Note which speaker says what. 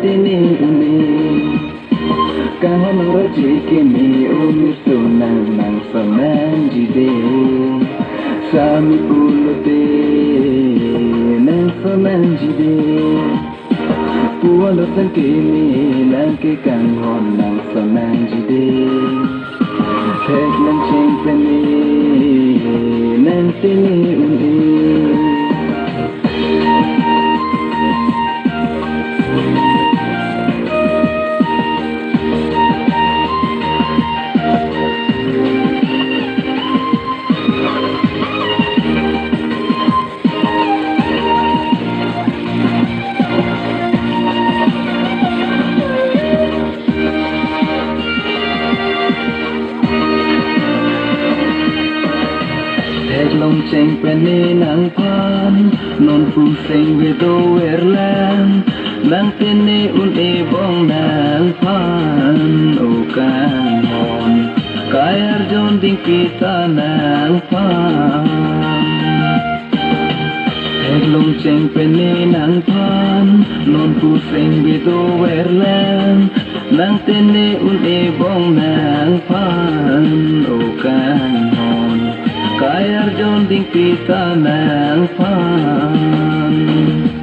Speaker 1: tini uni kahon roji kini umitu nang samanjide sami pulute nang samanjide puwalo tangkini nang ke kahon nang samanjide thek nang ching peni nang tini uni long cheng peni nang pan non pusing vedo erlang nang tini uni bong nang pan o kang mon kayar jon ding kita nang pan long cheng peni nang pan non pusing vedo erlang nang tini uni bong nang pan o kang mon kayar jon ding kita nang pan